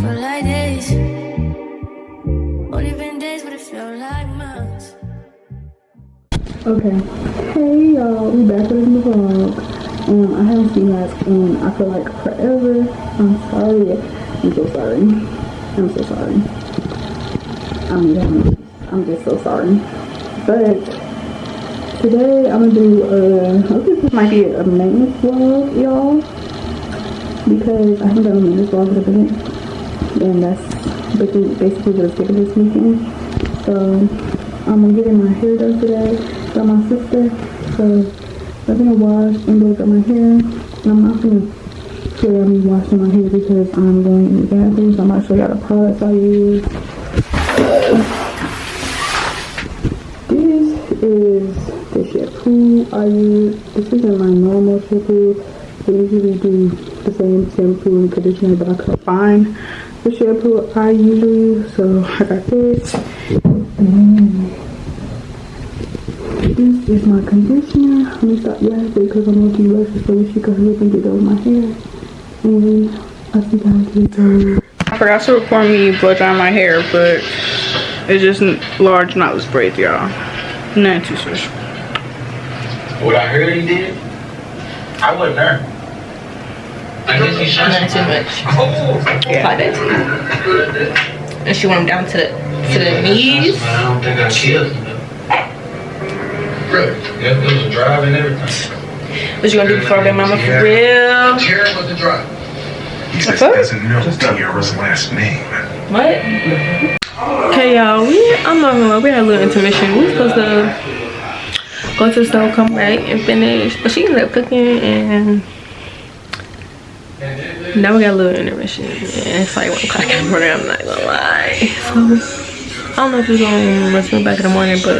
feel like this. Only been days, but it feel like months. Okay, hey y'all, we back with the vlog. I haven't seen you guys in I feel like forever. I'm sorry. I'm so sorry. I'm so sorry. I'm just so sorry. But today I'm gonna do this might be a maintenance vlog, y'all, because I haven't done a maintenance vlog in a bit, and that's basically what it's giving this weekend. So I'm getting my hair done today by my sister. So I'm gonna wash and blow up my hair, and I'm not gonna show me washing my hair because I'm going in the bathroom. So I'm gonna show y'all the products I use. This is the shampoo I use. This isn't my normal shampoo. I usually do the same shampoo and conditioner, but I couldn't find the shampoo I usually use, so I got this. This is my conditioner. Let me stop laughing because I'm looking luscious so she can hurry and get done with my hair. And I'll see you guys later. I forgot to record me blow drying my hair, but it's just large knotless braids, y'all. Nothing too special. What I heard he did, I wasn't there. I guess he shot Not too much. Oh, Yeah. Like that too. And she went him down to the knees. I don't think I killed him. Really? Yeah, it was a drive and everything. What you gonna do before baby mama for real? Jared was the drive. He says he doesn't know Tiara's last name. What? Okay, y'all, I'm not gonna lie, we had a little intermission. We were supposed to go to the store, come back and finish, but she ended up cooking, and now we got a little intermission, and it's like 1 o'clock in the morning, I'm not gonna lie. So I don't know if we're gonna rush me back in the morning, but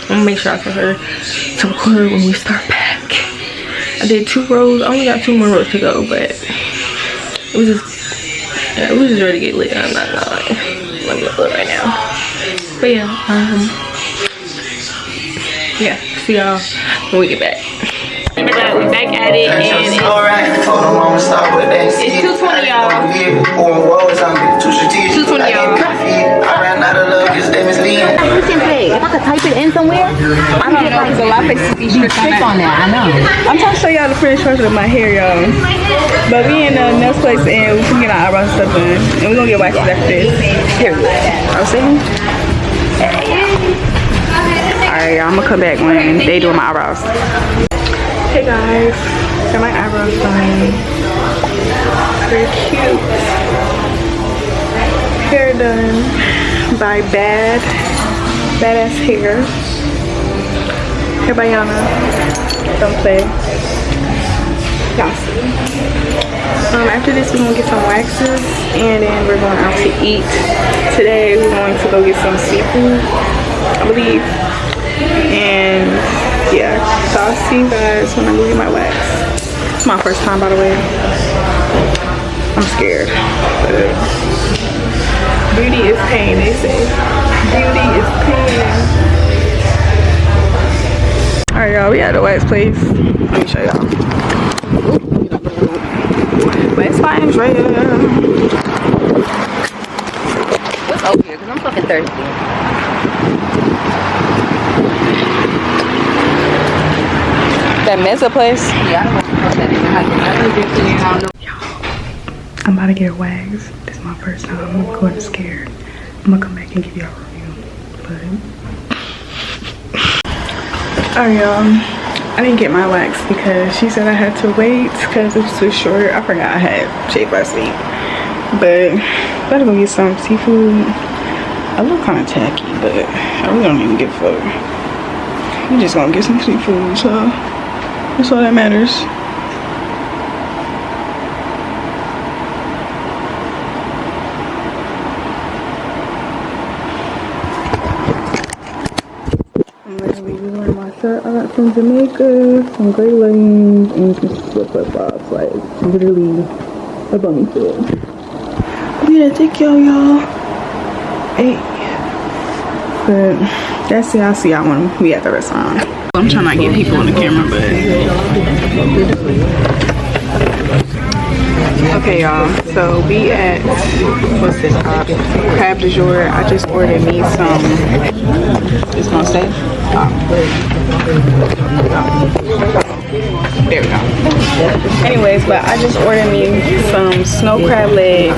I'm gonna make sure I tell her to record when we start back. I did 2 rows. I only got 2 more rows to go, but it was just ready to get lit. I'm not gonna lie. Let me upload right now. But yeah, see y'all when we get back. We back at it, and it's 2:20, y'all. 2:20, y'all. You can pay. If I could type it in somewhere, I don't know, because a lot of places be strict on that. I know. I'm trying to show y'all the finished version of my hair, y'all. But we in the nail place and we can get our eyebrows stuff done. And we're gonna get waxes after this. Period. I was saying? Alright, y'all, I'm gonna come back when they do my eyebrows. Hey guys, got my eyebrows done. Very cute. Hair done by Badass Hair. Hair by Yana. Don't play. Y'all see. After this, we're gonna get some waxes, and then we're going out to eat. Today, we're going to go get some seafood, I believe. And yeah, so I'll see you guys when I go get my wax. It's my first time, by the way. I'm scared, but beauty is pain, they say. Beauty is pain. Alright, y'all, we at the wax place. Let me show y'all. Wax by Andrea. What's over here? Because I'm fucking thirsty. That mesa place? Yeah, I don't know. Y'all, I'm about to get a wax. This is my first time. I'm going scared. I'm gonna come back and give y'all a review. But alright, y'all. I didn't get my wax because she said I had to wait because it was too short. I forgot I had shaved last week. But I'm about to go get some seafood. I look kind of tacky, but I really don't even give a fuck. We just gonna get some seafood, so that's all that matters. I'm literally wearing my shirt I got from Jamaica, some gray leggings, and some flip-flops. Like, literally a bummy fit. Yeah, thank y'all. Hey. But that's it. I'll see y'all when we at the restaurant. I'm trying not to get people on the camera, but Okay, y'all. So we at what's this called? Crab du jour. I just ordered me some. It's gonna say. There we go. Anyways, but I just ordered me some snow crab legs,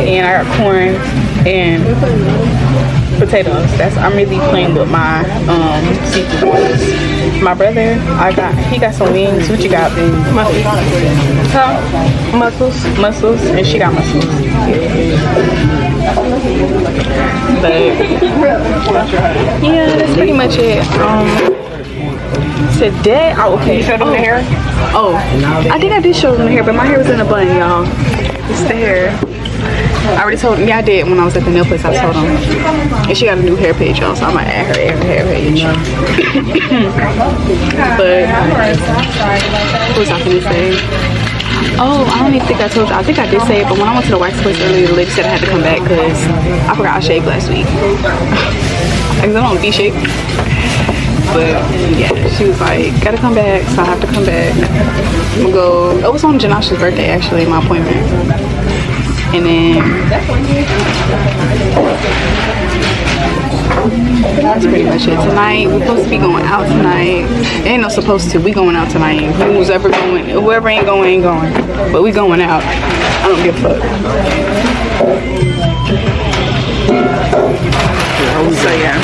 and I got corn and potatoes. I'm really playing with my seafood ones. My brother, he got some wings. What you got? Mussels. Huh? Mussels, and she got mussels. But yeah, that's pretty much it. Today, okay. You showed them the hair? Oh, I think I did show them the hair, but my hair was in a bun, y'all. It's the hair. I already told him. Yeah, I did when I was at the nail place. I told him. And she got a new hair page, y'all, so I might add her hair page. But what was I gonna say? Oh, I don't even think I told you. I think I did say it, but when I went to the wax place earlier, the lady said I had to come back because I forgot I shaved last week. Because I'm on V-shape. But yeah, she was like, gotta come back, so I have to come back. I'm gonna go. It was on Janash's birthday, actually, my appointment. And then that's pretty much it. Tonight, we're supposed to be going out tonight. Ain't no supposed to. We going out tonight. Whoever ain't going, but we going out. I don't give a fuck. So yeah.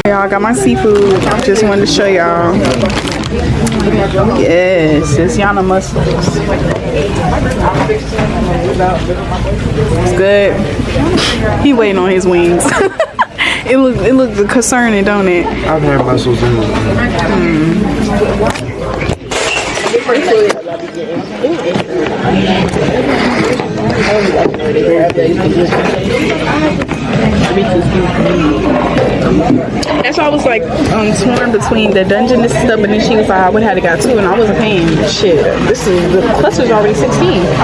Y'all, I got my seafood. Just wanted to show y'all. Yes, it's Yana mussels. It's good. He waiting on his wings. It looks concerning, don't it? I've had mussels in That's why I was like torn between the Dungeness stuff, and then she was like, I would have got two, and I wasn't paying shit. The plus was already 16. I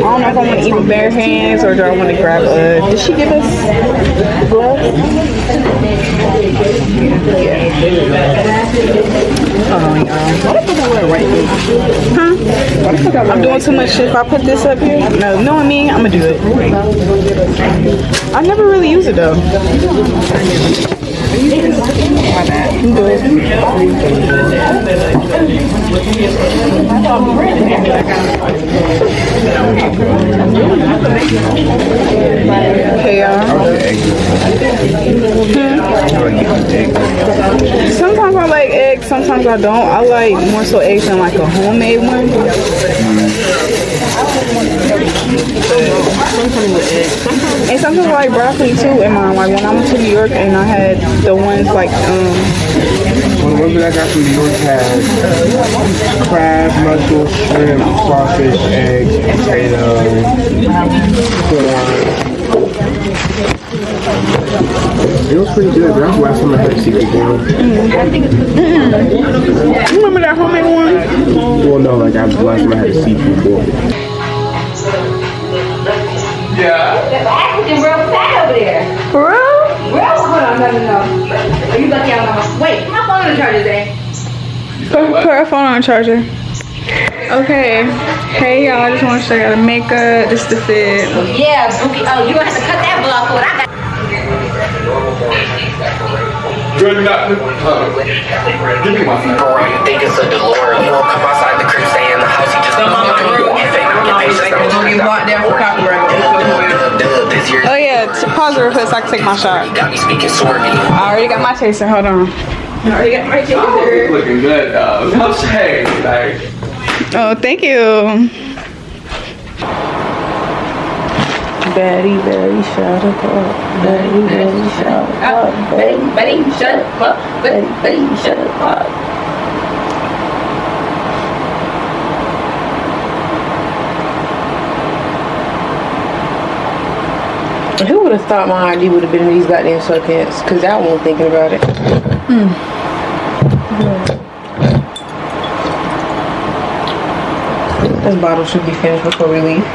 don't know if I want to eat with bare hands or do I want to grab did she give us gloves? Yeah. Hold on, y'all. What the fuck I wear right here? Huh? I'm doing too much shit. If I put this up here, no, knowing me, I'm gonna do it. I never really use it though. My bad. I'm good. Okay, y'all. Sometimes I like eggs, sometimes I don't. I like more so eggs than like a homemade one. And sometimes I like broccoli too in mine. Like when I went to New York and I had the ones like Well, the ones that I got from New York had crab, mussels, shrimp, crawfish, eggs, potatoes, corn. It was pretty good. That's the last time I had seafood boil. You remember that homemade one? Well, no, like that was the last time I had a seafood boil. Yeah. That African real fat over there. For real? Real? Hold on, no. Are you lucky I'm on? Wait, my phone on the charger today. Put her phone on charger. Okay. Hey y'all, I just want to show y'all the makeup. This is the fit. Yeah, Bookie. Oh, you gonna have to cut that vlog for what I got. Good enough. Give me my phone. Bro, you think it's a DeLorean? You don't come outside the crib, stay in the house, you just you fake not get patience. You want there for copyright. This year. Oh yeah, pause it real quick so I can take my shot. Got me speaking Sorby. I already got my chaser. Hold on. I already got my chaser. Looking good, dog. I'm saying, like. Oh, thank you. Betty, shut up. Betty, shut up. Betty, shut up. Betty, shut up. Who would have thought my ID would have been these goddamn sweatpants? Because that one thinking about it. This bottle should be finished before we leave.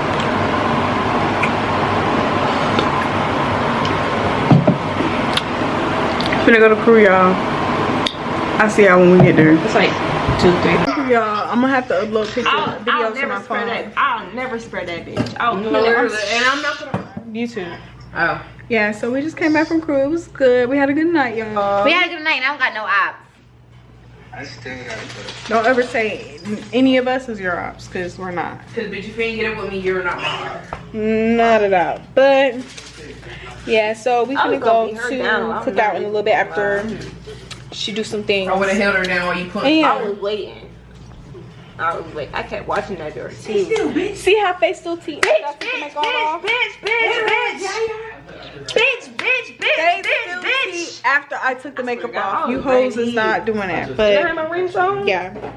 Finna go to crew, y'all. I'll see y'all when we get there. It's like 2, 3. Y'all, I'm gonna have to upload pictures, I'll videos to never my spread phone. that. I'll never spread that bitch. I'll kill No, it. and I'm not gonna YouTube. Oh. Yeah, so we just came back from crew. It was good. We had a good night, y'all. We had a good night and I don't got no ops. I still gotta put Don't ever say any of us is your ops, because we're not. Cause bitch, if you ain't get it with me, you're not mine. Not at all. But yeah, so we I finna was go gonna beat her to down. I'm Cookout in a not little bit after she do some things. I would have held her down while you put. Yeah. I was waiting. I kept watching that door too. See how face still teeth. Bitch. After I took the makeup off. You hoes is not doing that. But yeah.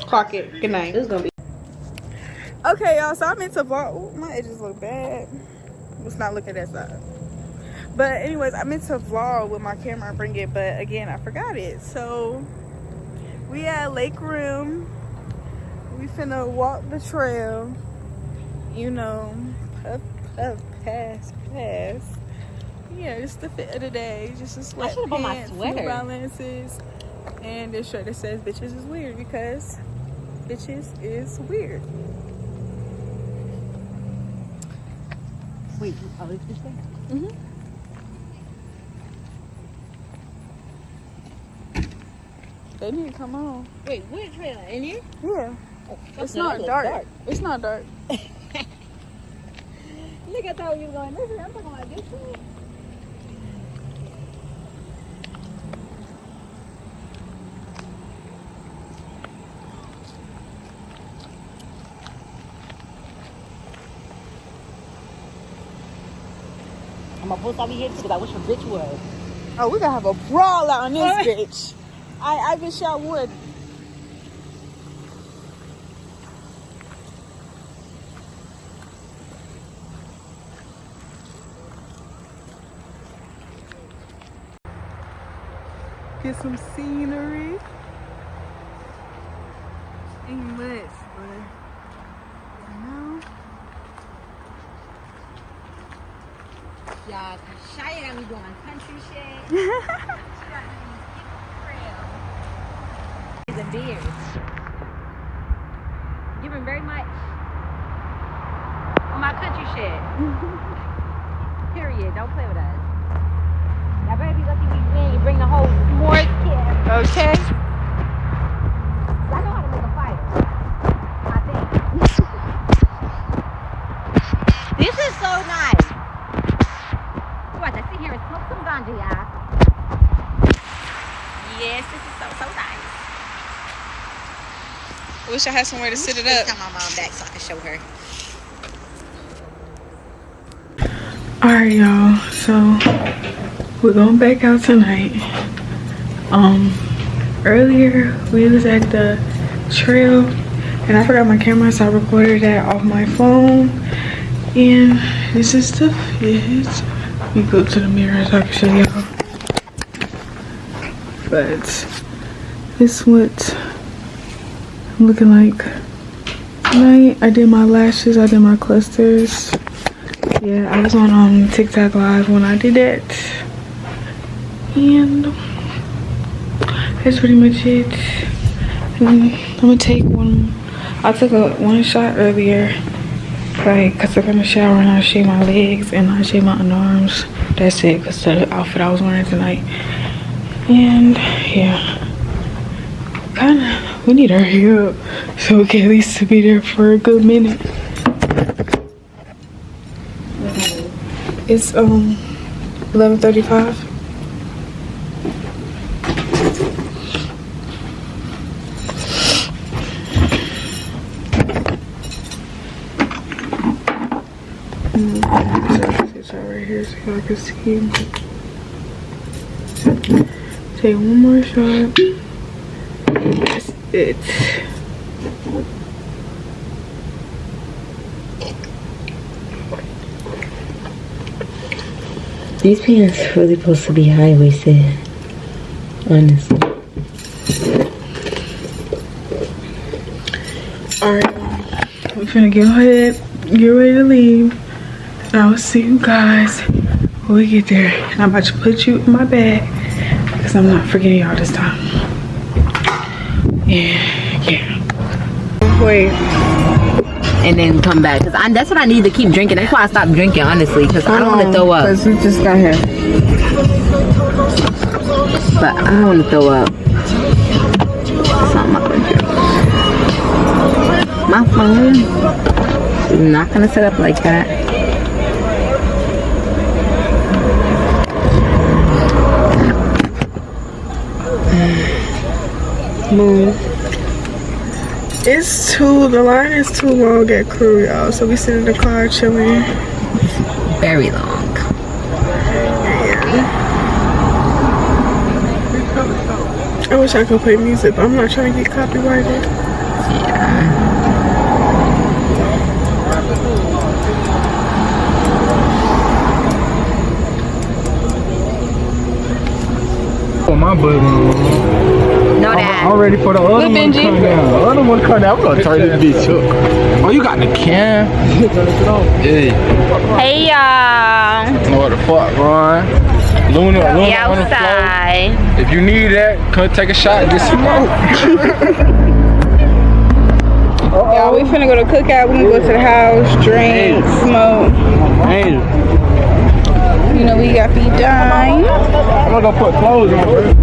Clock it. Good night. This is gonna be. Okay, y'all, so I meant to vlog. Ooh, my edges look bad. Let's not look at that side. But anyways, I meant to vlog with my camera and bring it, but again, I forgot it. So we at Lake Room. We finna walk the trail. You know, puff, puff, pass. Yeah, it's the fit of the day. Just a sweatpants, New Balances, and this shirt that says "Bitches is weird" because bitches is weird. Wait, oh, it's this thing? They need to come on. Wait, what trail? In here? Yeah. Oh, It's not dark. It's not dark. Look, I thought you were going this way. I'm talking about this way. I'm gonna post over here too because I wish a bitch would. Oh, we gonna have a brawl out on this bitch. I wish y'all would. Get some scenery. Ain't much, but you know. Y'all, Shia got me doing country shit. She got me skipping trail. And beers. Giving very much on my country shit. Period. Don't play with us. Y'all better be lucky we win. You bring the whole s'mores kit. Okay. I know how to make a fire. I think. This is so nice. Watch, I sit here and smoke some ganja, y'all. Yes, this is so nice. I wish I had somewhere to sit it Let's up. come my mom back so I can show her. Alright, y'all. So we're going back out tonight. Earlier we was at the trail and I forgot my camera, so I recorded that off my phone. And this is the fit. Let me go to the mirror so I can show y'all. But this is what I'm looking like tonight. I did my lashes, I did my clusters. Yeah, I was on TikTok live when I did that. And that's pretty much it. And I'm gonna take one. I took one shot earlier, like, cause I'm gonna shower and I shave my legs and I shave my underarms. That's it, cause the outfit I was wearing tonight. And yeah, kinda, we need to hurry up so we can at least be there for a good minute. It's 11:35. It's right here so y'all can see. Take one more shot. That's it. These pants are really supposed to be high-waisted, honestly. Alright, we're finna get ahead, get ready to leave. And I will see you guys when we get there. And I'm about to put you in my bag because I'm not forgetting y'all this time. Wait. and then come back. Cause that's what I need to keep drinking. That's why I stopped drinking, honestly, because I don't want to throw up. Because we just got here. But I don't want to throw up. That's not my pleasure. My phone is not gonna set up like that. Move. The line is too long at Crew, y'all. So we sit in the car chilling. Very long. I wish I could play music, but I'm not trying to get copyrighted. Put my butt in. Know that. I'm ready for the other one to come down. The other one come down. I'm gonna turn this bitch up. Oh, you got the can? Yeah. Hey y'all. Know what the fuck, Ron? Luna We on the outside. floor. If you need that, come take a shot and get smoke. Y'all, we finna go to cookout. We gonna go to the house, drink, smoke. Hey, You know, we got the dime. I'm gonna go put clothes on, bro.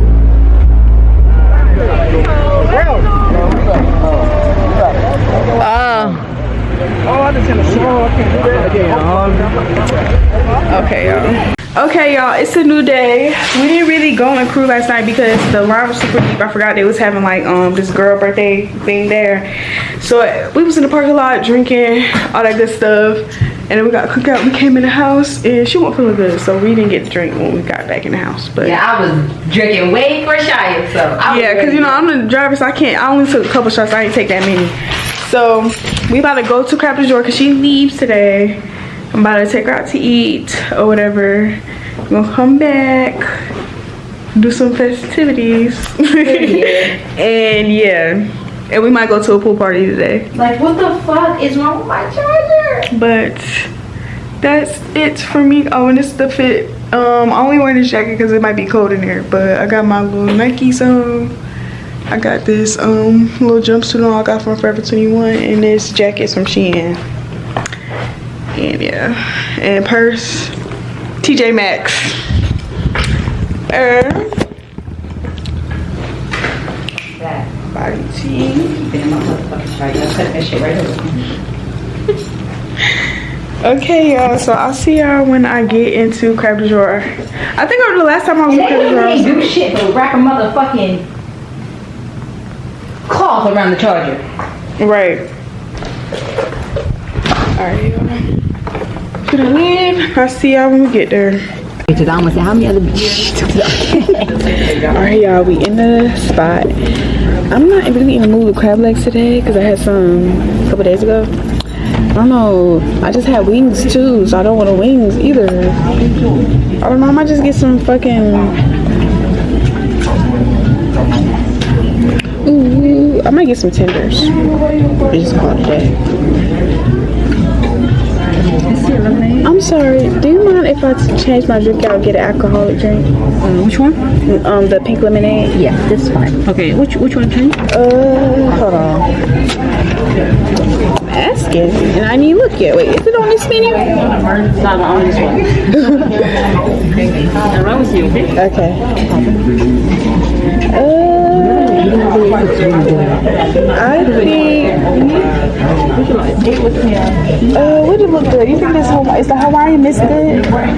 Oh, I just hit a show. I can't do that. Okay, y'all. Okay, y'all, it's a new day. We didn't really go in Crew last night because the line was super deep. I forgot they was having like this girl birthday thing there. So we was in the parking lot drinking, all that good stuff. And then we got cookout. We came in the house and she wasn't feeling good. So we didn't get to drink when we got back in the house. But Yeah, I was drinking way for shy, so yeah, because you know I'm the driver, so I only took a couple shots. I didn't take that many. So we about to go to Crab du Jour because she leaves today. I'm about to take her out to eat or whatever. We're gonna come back, do some festivities. And yeah, and we might go to a pool party today. like, what the fuck is wrong with my charger? But that's it for me. Oh, and it's the fit. I only wear this jacket because it might be cold in there. But I got my little Nikes on. I got this little jumpsuit on I got from Forever 21, and this jacket's from Shein. And yeah, and purse, TJ Maxx. Body tee. That shit right over. Okay, y'all. So I'll see y'all when I get into Crab du Jour. I think the last time I was in Crab du Jour, I was do shit but wrap a motherfucking cloth around the charger. right. Alright, y'all. Gonna leave. I'll see y'all when we get there. Because I almost said, how many other bitches? Alright, y'all. We in the spot. I'm not really in the mood with crab legs today because I had some a couple days ago. I don't know. I just had wings too, so I don't want the wings either. I don't know. I might just get some fucking. Ooh, I might get some tenders. We just call it a day. I'm sorry. Do you mind if I change my drink out and get an alcoholic drink? Which one? The pink lemonade. Yeah, this is fine. Okay, which one, Penny? Hold on. I'm asking, and I need to look at. Wait, is it on this menu? It's not on this one. I'm wrong with you, okay? Okay. I think. What did it look good? You think this is the Hawaiian Miss good? Kind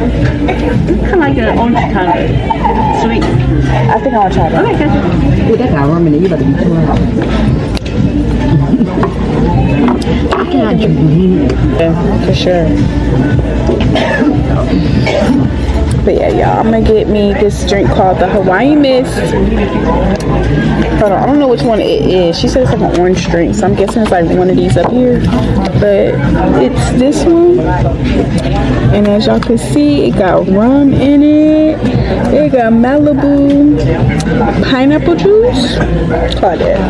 of like an orange kind of sweet. I think I want to try that. Okay. Ooh, that got rum in it. You better be too I cannot drink. Yeah, for sure. But yeah, y'all, I'm gonna get me this drink called the Hawaiian Mist. Hold on, I don't know which one it is. She said it's like an orange drink, so I'm guessing it's like one of these up here. But it's this one. And as y'all can see, it got rum in it. It got Malibu pineapple juice. Try that.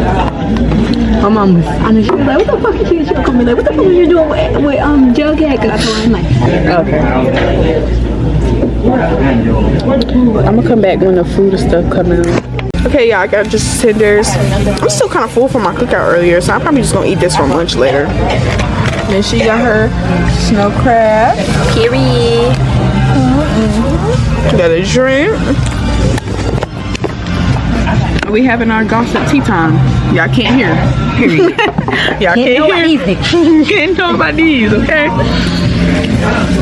My mom was, I know she was like, what the fuck is she coming like, what the fuck are you doing with Jughead? Cause I told her, I'm like, okay. I'm gonna come back when the food and stuff come out. Okay, y'all, I got just tenders. I'm still kind of full from my cookout earlier, so I'm probably just gonna eat this for lunch later. Then she got her snow crab. Period. Got a drink. We having our gossip tea time. Y'all can't hear. Period. Y'all can't hear. Can't know about these, okay?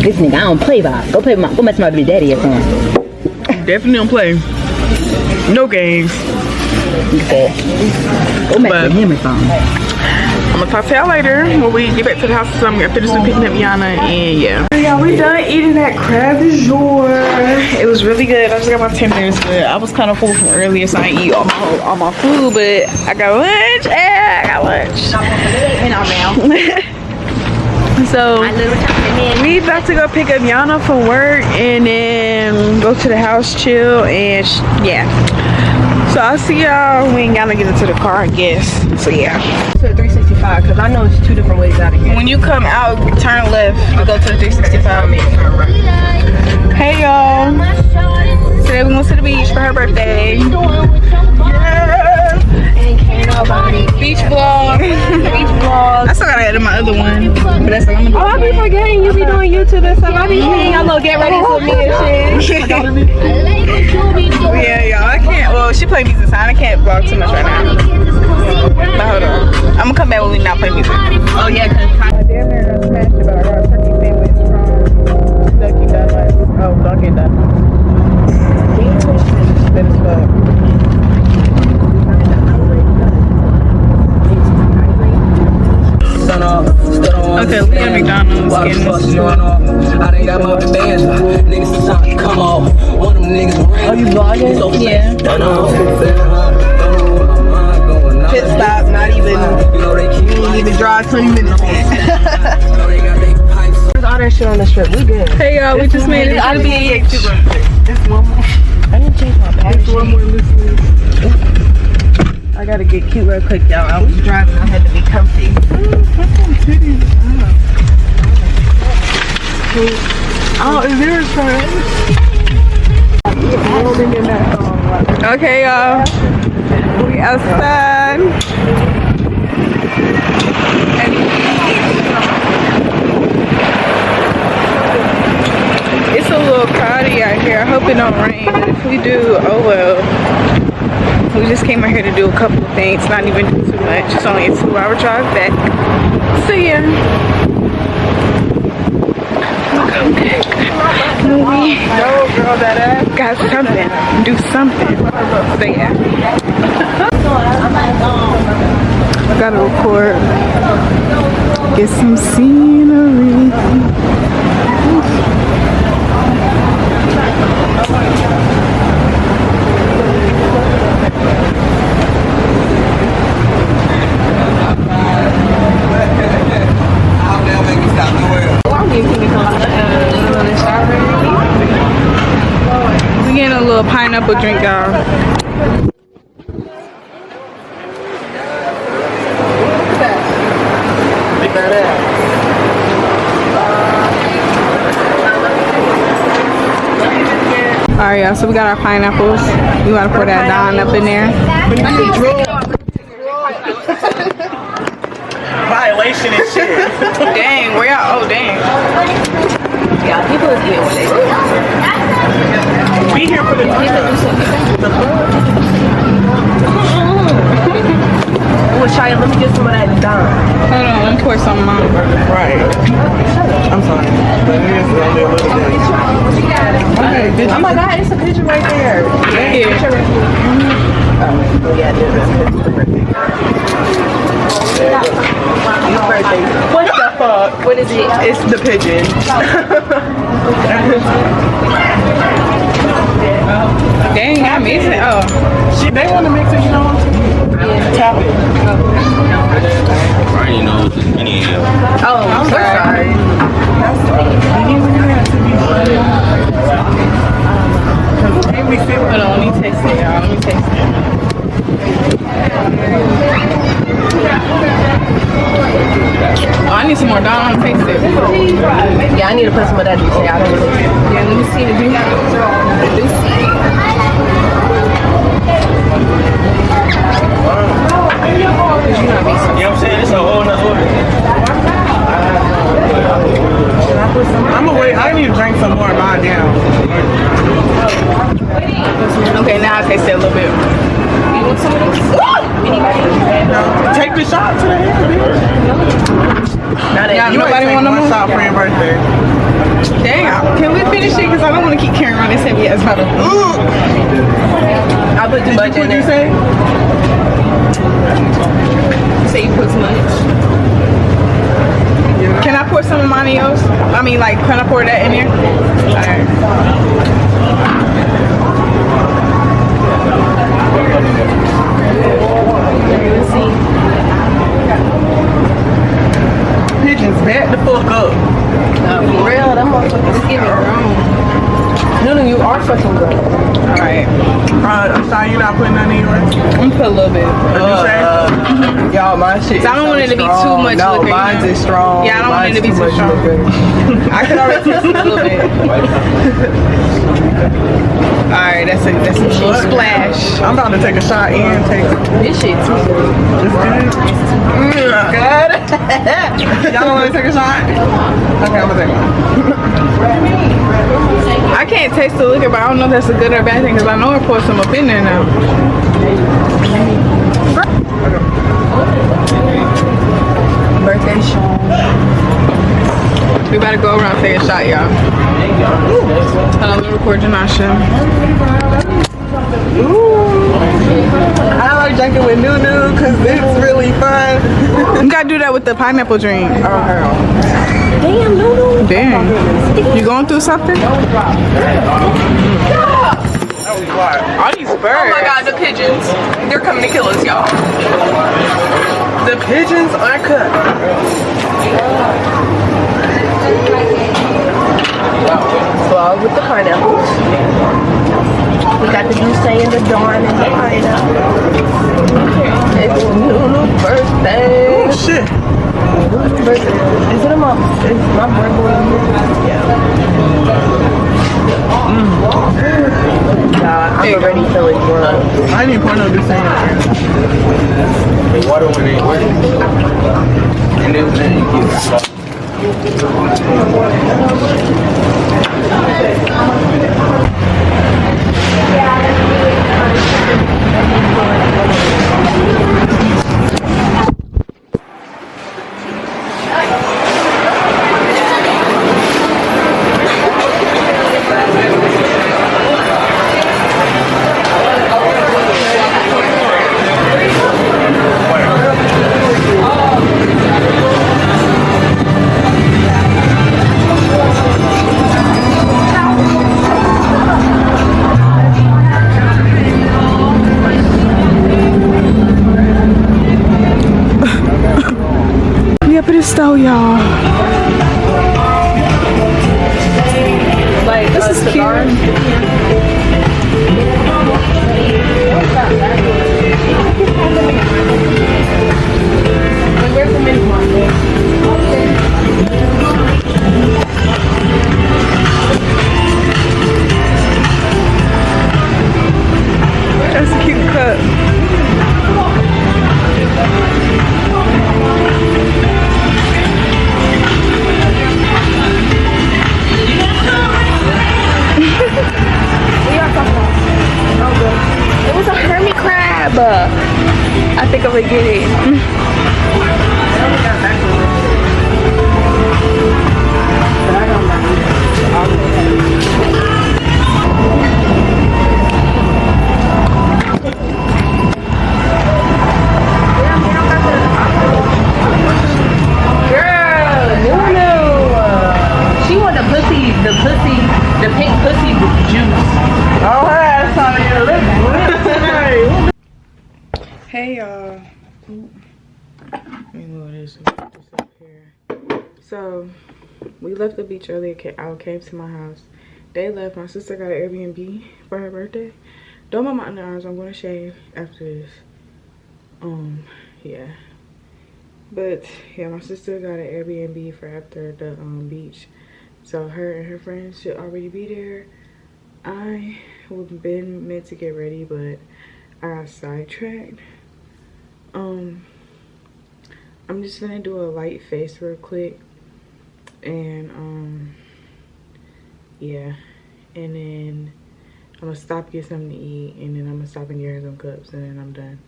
This nigga, I don't play by. Go mess my baby daddy or something. Definitely don't play. No games. Go mess with him or something. I'm gonna talk to y'all later when we get back to the house. So I'm gonna finish picking up Yana, and yeah. Yeah, we done eating that crab du jour. It was really good. I just got my tenders, but I was kind of full from earlier, so I didn't eat all my food. But I got lunch. I got lunch. In our mouth. So we about to go pick up Yana from work and then go to the house, chill, and yeah. So I'll see y'all when Yana get into the car, I guess. So yeah. To the 365, because I know it's 2 different ways out of here. When you come out, turn left to go to the 365. Hey y'all. Today we're going to the beach for her birthday. Beach vlog. Beach vlog. I still gotta edit my other one. But that's what I'm gonna do. Oh, I be forgetting you be doing YouTube and stuff. I be seeing y'all little get ready for me and shit. Yeah, y'all. I can't. Well, she play music, so I can't vlog too much right now. But hold on. I'm gonna come back when we not play music. Oh, yeah, because I damn near smashed it, but I got a turkey sandwich from Dunkin' Donuts. Oh, Dunkin' Donuts. That is fuck. Okay, we at McDonald's getting this. I done got my bands. Niggas come on. One of them niggas. are you vlogging? Yeah. Pit stop, not even. You didn't even drive 20 minutes. There's all that shit on the strip. We good. Hey y'all, we just made it to the beach. I didn't change my bag. I gotta get cute real quick, y'all. I was driving, I had to be comfy. Oh, is there a sign? Okay, y'all. We outside. It's a little cloudy out here. I hope it don't rain. But if we do, oh well. We just came out here to do a couple of things, not even do too much. It's only a 2-hour drive back. So yeah. Movie. No, girl, that ass. Got something. Do something. So yeah. I gotta record. Get some scenery. We getting a little pineapple drink, y'all. Alright, y'all, so we got our pineapples. We want to pour that Don up in there. Violation and shit. Dang, where y'all? Oh, dang. Yeah, people is here when they do. We here for the Oh, Shia, let me get some of that Don. Hold on, let me pour some on. Right. I'm sorry. Oh my God, it's a picture right there. Yeah. Oh, yeah, there's a birthday. What the fuck? What is it? It's the pigeon. Dang, I miss it. Oh. They want to mix it, you know? Yeah. Tap it. I didn't know it was this many of them. Oh, I'm sorry. Hold on, let me taste it, y'all. Let me taste it. Oh, I need some more Don. I want to taste it. Yeah, I need to put some of that juice in. I don't know. Yeah, let me see the juice. I'm saying? It's a whole nother order. I'm gonna wait. I need to drink some more of mine now. Okay, now I taste it a little bit. You want some of this? No. Take the shot today. Nobody want no more shot for your birthday. Damn. Can we finish it? Because I don't want to keep carrying around this heavy ass bottle. I put too much in there. Say you put too much. Can I pour some of mine in yours? I mean, like, can I pour that in there? Alright. Let's see. Pigeons, back the fuck up. For real, that motherfucker's giving wrong. No, you are fucking good. Alright. I'm sorry you're not putting none in yours. I'm gonna put a little bit. What'd you say? Y'all, my shit. I don't want it to be too much No, liquor. mine's is strong. Yeah, I don't want it to be too Mine's strong. I can already taste it a little bit. Alright, that's a splash. I'm about to take a shot and take This shit too good. good. Y'all don't want to take a shot? Okay, I'm gonna take one. I can't taste the liquor, but I don't know if that's a good or bad thing because I know I poured some up in there now. Birthday shot. We better go around and take a shot, y'all. Hold on, let me record your shot. I like drinking with Nunu because it's really fun. You gotta do that with the pineapple drink. Oh, hell. Damn, Lulu. Damn. You going through something? That was wild. All these birds. Oh my god, the pigeons. They're coming to kill us, y'all. The pigeons are cooked. Vlog with the pineapples. We got the juice and the dawn and the pineapple. It's Lulu's birthday. Oh, shit. Birthday. Is it my birthday? Nah, I'm already feeling drunk. I didn't pour no this thing. The water when it works. And then you get Stove, y'all. Like, this is cute. Where's the mini That's a cute cup. It was a hermit crab. I think I'm gonna get it. She want the pink pussy juice. Oh, that's how you live. Hey y'all. Let me move this up here. So we left the beach earlier. I came to my house. They left. My sister got an Airbnb for her birthday. Don't mind my underarms. I'm gonna shave after this. Yeah. But yeah, my sister got an Airbnb for after the beach. So her and her friends should already be there. I have been meant to get ready, but I got sidetracked. I'm just gonna do a light face real quick, and yeah, and then I'm gonna stop, get something to eat, and then I'm gonna stop and get her some cups, and then I'm done.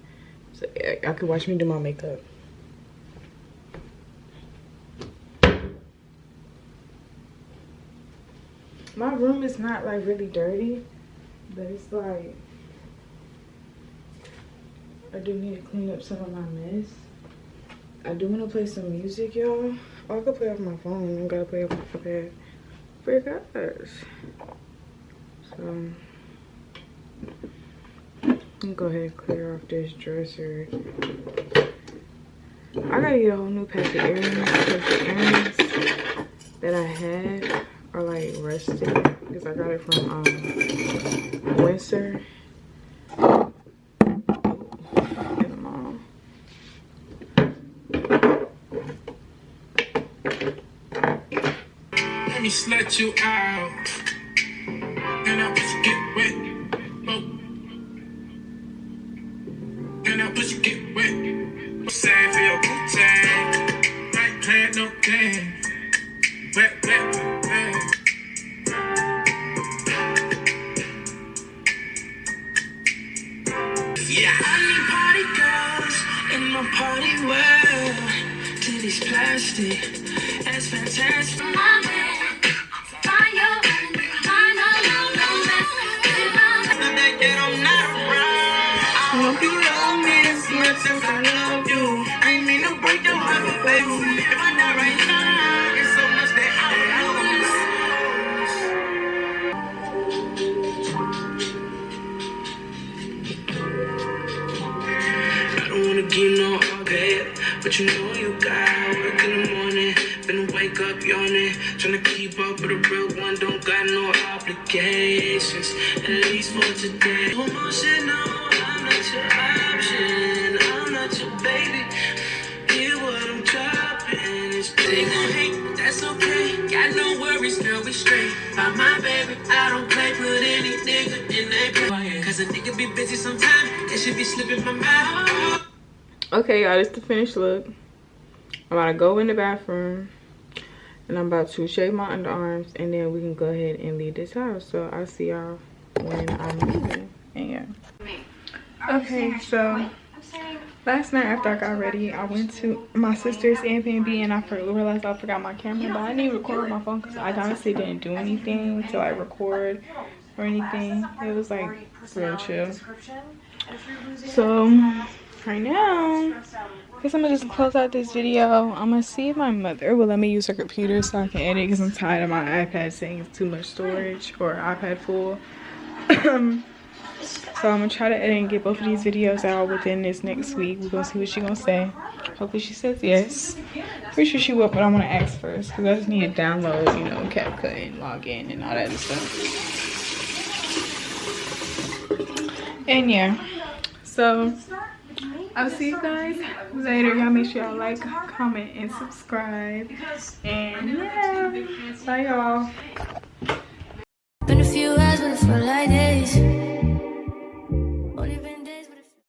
So yeah, y'all can watch me do my makeup. My room is not like really dirty, but it's like I do need to clean up some of my mess. I do want to play some music, y'all. Oh, I could play off my phone. I gotta play off my iPad for you guys. So I'm gonna go ahead and clear off this dresser. I gotta get a whole new pack of earrings because the earrings that I had are like rusted because I got it from Windsor. Let me slut you out, and I push get wet. Oh. And I push get wet. Sad for your good time. Right plan, no game. Wet, wet, wet. Yeah. I need party girls in my party world. Titties plastic, that's fantastic. But you know you got work in the morning. Finna wake up yawning. Tryna keep up with a real one. Don't got no obligations. At least for today. Emotional, I'm not your option. I'm not your baby. Hear what I'm dropping. They gon' hate, that's okay. Got no worries, now we straight. By my baby, I don't play. Put any nigga in that play. Cause a nigga be busy sometimes. It should be slipping my mouth. Okay, y'all, this is the finished look. I'm about to go in the bathroom and I'm about to shave my underarms, and then we can go ahead and leave this house. So I'll see y'all when I'm leaving. And yeah. Okay, so last night after I got ready, I went to my sister's Airbnb and I realized I forgot my camera, but I didn't even record with my phone because I honestly didn't do anything to like record or anything. It was like real chill. So right now, I guess I'm gonna just close out this video. I'm gonna see if my mother will let me use her computer so I can edit because I'm tired of my iPad saying it's too much storage or iPad full. So I'm gonna try to edit and get both of these videos out within this next week. We're gonna see what she's gonna say. Hopefully she says yes. Pretty sure she will, but I want to ask first because I just need to download, you know, CapCut and log in and all that stuff. And yeah, so I'll see you guys later. Y'all make sure y'all like, comment, and subscribe. And yeah, bye y'all. Been a few hours, but it felt like